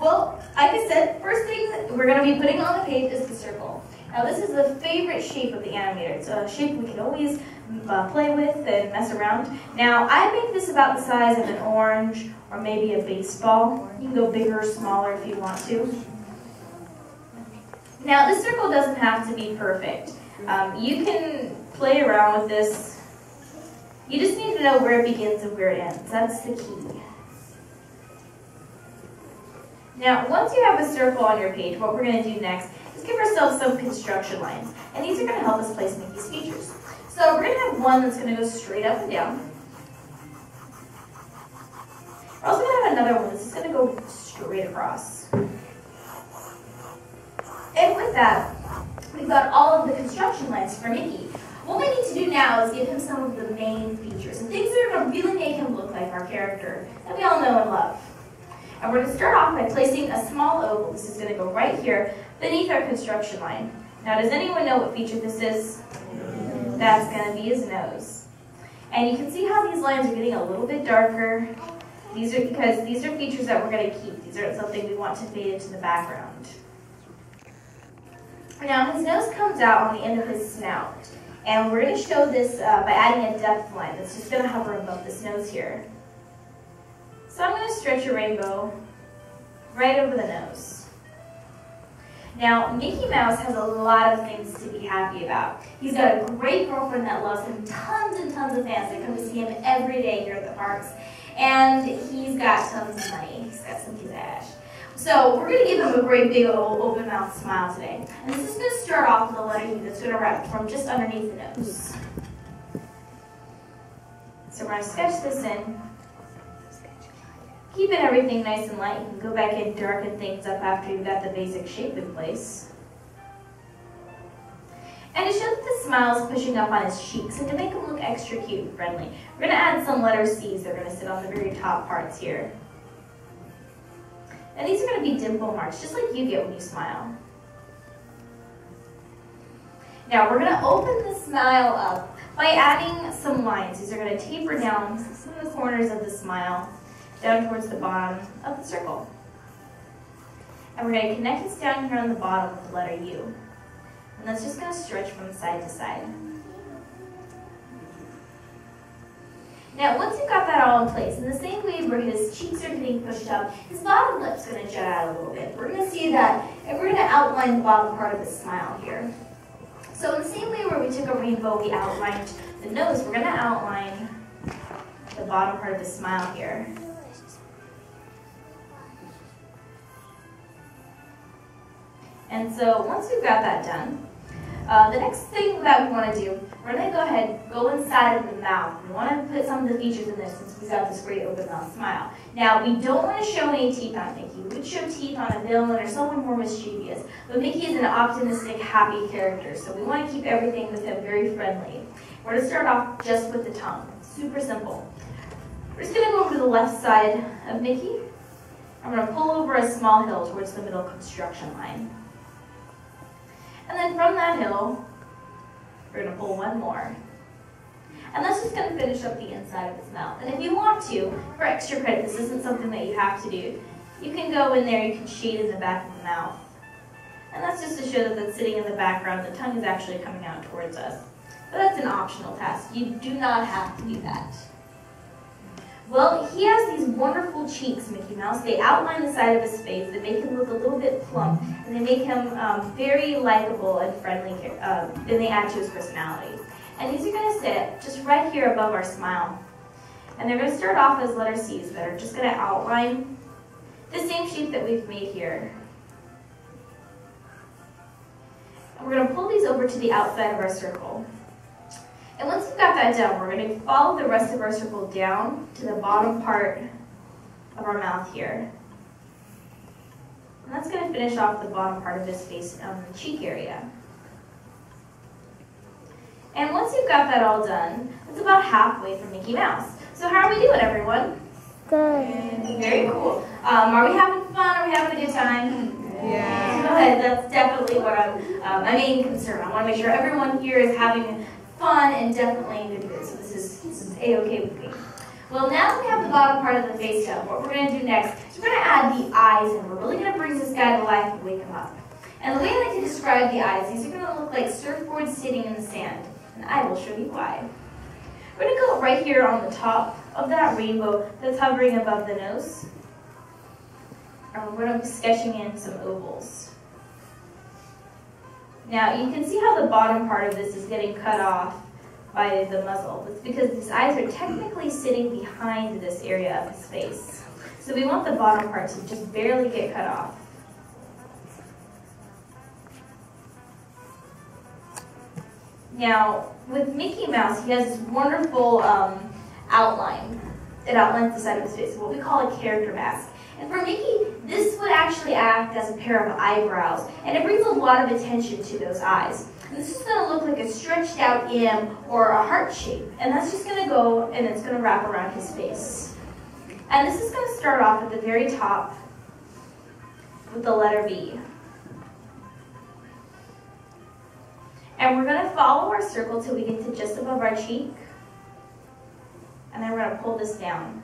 Well, like I said, first thing that we're going to be putting on the page is the circle. Now this is the favorite shape of the animator. It's a shape we can always play with and mess around. Now I make this about the size of an orange or maybe a baseball. You can go bigger or smaller if you want to. Now this circle doesn't have to be perfect. You can play around with this. You just need to know where it begins and where it ends. That's the key. Now, once you have a circle on your page, what we're going to do next is give ourselves some construction lines. And these are going to help us place Mickey's features. So we're going to have one that's going to go straight up and down. We're also going to have another one that's just going to go straight across. And with that, we've got all of the construction lines for Mickey. What we need to do now is give him some of the main features and things that are going to really make him look like our character that we all know and love. And we're going to start off by placing a small oval. This is going to go right here beneath our construction line. Now, does anyone know what feature this is? That's going to be his nose. And you can see how these lines are getting a little bit darker. These are because these are features that we're going to keep. These aren't something we want to fade into the background. Now, his nose comes out on the end of his snout. And we're going to show this by adding a depth line that's just going to hover above this nose here. So I'm going to stretch a rainbow right over the nose. Now, Mickey Mouse has a lot of things to be happy about. He's got a great girlfriend that loves him, tons and tons of fans that come to see him every day here at the parks. And he's got tons of money. He's got some cash. So we're going to give him a great big old open mouth smile today. And this is going to start off with a letter U that's going to wrap from just underneath the nose. So we're going to sketch this in. Keeping everything nice and light. You can go back and darken things up after you've got the basic shape in place. And to show that the smile is pushing up on his cheeks and to make him look extra cute and friendly, we're going to add some letter C's that are going to sit on the very top parts here. And these are going to be dimple marks, just like you get when you smile. Now we're going to open the smile up by adding some lines. These are going to taper down some of the corners of the smile, down towards the bottom of the circle. And we're going to connect this down here on the bottom with the letter U. And that's just going to stretch from side to side. Now, once you've got that all in place, in the same way where his cheeks are getting pushed up, his bottom lip's going to jut out a little bit. We're going to see that, and we're going to outline the bottom part of the smile here. So in the same way where we took a rainbow, we outlined the nose, we're going to outline the bottom part of the smile here. And so once we've got that done, the next thing that we want to do, we're going to go inside of the mouth. We want to put some of the features in there since we've got this great open mouth smile. Now, we don't want to show any teeth on Mickey. We would show teeth on a villain or someone more mischievous. But Mickey is an optimistic, happy character, so we want to keep everything with him very friendly. We're going to start off just with the tongue. Super simple. We're just going to go over to the left side of Mickey. I'm going to pull over a small hill towards the middle construction line. And then from that hill, we're going to pull one more. And that's just going to finish up the inside of his mouth. And if you want to, for extra credit, this isn't something that you have to do. You can go in there, you can shade in the back of the mouth. And that's just to show that that's sitting in the background, the tongue is actually coming out towards us. But that's an optional task. You do not have to do that. Well, he has these wonderful cheeks, Mickey Mouse. They outline the side of his face. They make him look a little bit plump. And they make him very likable and friendly. And they add to his personality. And these are going to sit just right here above our smile. And they're going to start off as letter C's that are just going to outline the same shape that we've made here. And we're going to pull these over to the outside of our circle. And once you've got that done, we're going to follow the rest of our circle down to the bottom part of our mouth here. And that's going to finish off the bottom part of his face on the cheek area. And once you've got that all done, it's about halfway from Mickey Mouse. So how are we doing, everyone? Good. Very cool. Are we having fun? Are we having a good time? Yeah. Good. That's definitely what I'm my main concern. I want to make sure everyone here is having fun and definitely in good mood. So this is A-okay with me. Well, now that we have the bottom part of the face done, what we're going to do next is we're going to add the eyes, and we're really going to bring this guy to life and wake him up. And the way I like to describe the eyes, these are going to look like surfboards sitting in the sand, and I will show you why. We're going to go right here on the top of that rainbow that's hovering above the nose. And we're going to be sketching in some ovals. Now, you can see how the bottom part of this is getting cut off by the muzzle. It's because his eyes are technically sitting behind this area of his face. So we want the bottom part to just barely get cut off. Now, with Mickey Mouse, he has this wonderful outline. It outlines the side of his face, what we call a character mask. And for Mickey, this would actually act as a pair of eyebrows, and it brings a lot of attention to those eyes. And this is going to look like a stretched out M or a heart shape, and that's just going to go and it's going to wrap around his face. And this is going to start off at the very top with the letter B. And we're going to follow our circle till we get to just above our cheek, and then we're going to pull this down.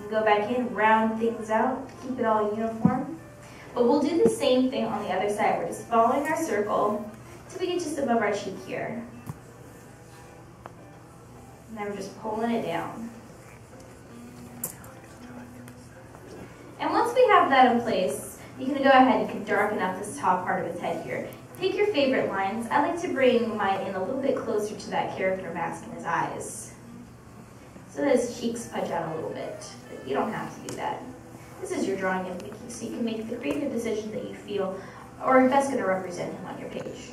Go back in, round things out, keep it all uniform. But we'll do the same thing on the other side. We're just following our circle till we get just above our cheek here. And then we're just pulling it down. And once we have that in place, you can go ahead and you can darken up this top part of his head here. Take your favorite lines. I like to bring mine in a little bit closer to that character mask in his eyes, so that his cheeks pudge out a little bit. But you don't have to do that. This is your drawing of Mickey, so you can make the creative decision that you feel are best going to represent him on your page.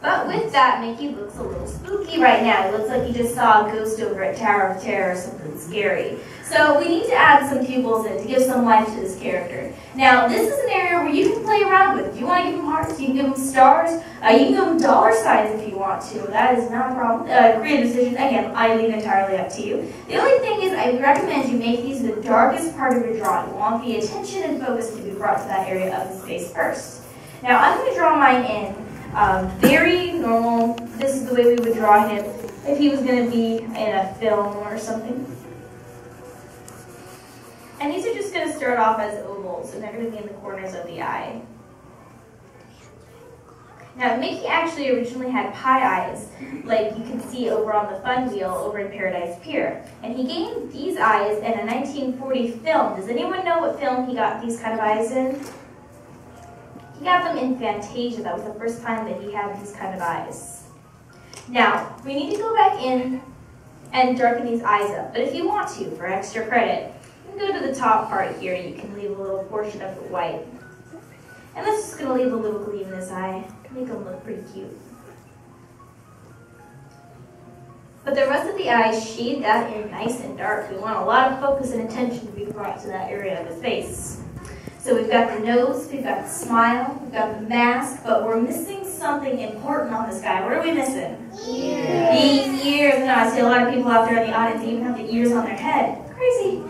But with that, Mickey looks a little spooky right now. It looks like he just saw a ghost over at Tower of Terror or something scary. So we need to add some pupils in to give some life to this character. Now, this is an area where you can play around with. If you want to give him hearts, you can give him stars. You can give him dollar signs if you want to. That is not a problem. Creative decision, again, I leave entirely up to you. The only thing is I recommend you make these the darkest part of your drawing. You want the attention and focus to be brought to that area of his face first. Now, I'm going to draw mine in. Very normal. This is the way we would draw him if he was going to be in a film or something. And these are just going to start off as ovals, and they're going to be in the corners of the eye. Now, Mickey actually originally had pie eyes, like you can see over on the fun wheel over in Paradise Pier. And he gained these eyes in a 1940 film. Does anyone know what film he got these kind of eyes in? He got them in Fantasia. That was the first time that he had these kind of eyes. Now, we need to go back in and darken these eyes up. But if you want to, for extra credit, you can go to the top part here and you can leave a little portion of the white. And that's just going to leave a little gleam in his eye. Make him look pretty cute. But the rest of the eyes, shade that in nice and dark. We want a lot of focus and attention to be brought to that area of his face. So we've got the nose, we've got the smile, we've got the mask, but we're missing something important on this guy. What are we missing? Ears. The ears. No, I see a lot of people out there in the audience even have the ears on their head. Crazy.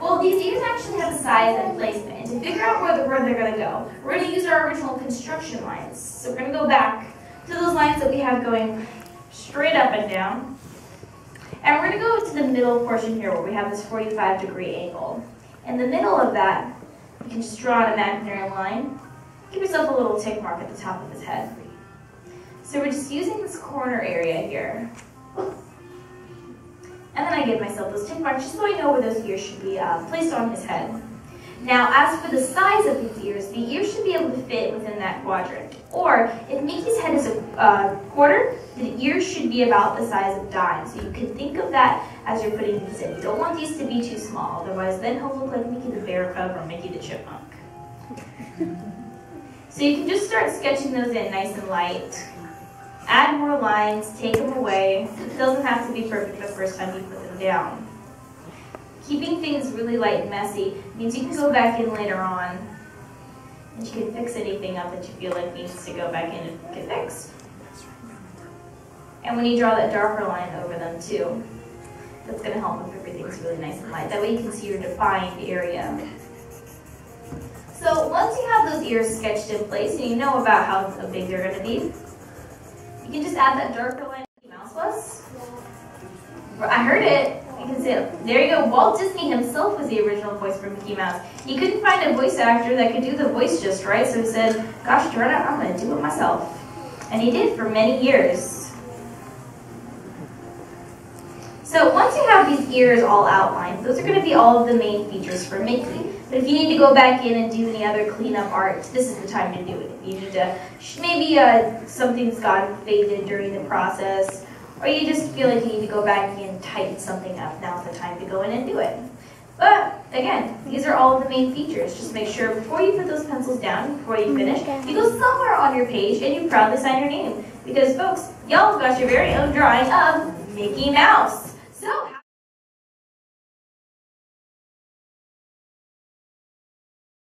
Well, these ears actually have a size and placement. And to figure out where they're going to go, we're going to use our original construction lines. So we're going to go back to those lines that we have going straight up and down. And we're going to go to the middle portion here where we have this 45-degree angle. In the middle of that, you can just draw an imaginary line. Give yourself a little tick mark at the top of his head. So we're just using this corner area here. And then I give myself those tick marks just so I know where those ears should be placed on his head. Now, as for the size of these ears, the ears should be able to fit within that quadrant. Or, if Mickey's head is a quarter, the ears should be about the size of dimes. So you can think of that as you're putting these in. You don't want these to be too small, otherwise then he'll look like Mickey the Bear Cub or Mickey the Chipmunk. So you can just start sketching those in nice and light. Add more lines, take them away. It doesn't have to be perfect the first time you put them down. Keeping things really light and messy means you can go back in later on and you can fix anything up that you feel like needs to go back in and get fixed. And when you draw that darker line over them too, that's going to help if everything's really nice and light. That way you can see your defined area. So once you have those ears sketched in place and you know about how big they're going to be, You can just add that darker line Mickey Mouse was. I heard it. You can see it. There you go. Walt Disney himself was the original voice for Mickey Mouse. He couldn't find a voice actor that could do the voice just right, so he said, gosh darn it, I'm going to do it myself. And he did for many years. So once you have these ears all outlined, those are going to be all of the main features for Mickey. But if you need to go back in and do any other cleanup art, this is the time to do it. If you need to, maybe something's gotten faded during the process, or you just feel like you need to go back and tighten something up, now's the time to go in and do it. But again, these are all of the main features. Just make sure before you put those pencils down, before you finish, you go somewhere on your page and you proudly sign your name. Because folks, y'all got your very own drawing of Mickey Mouse.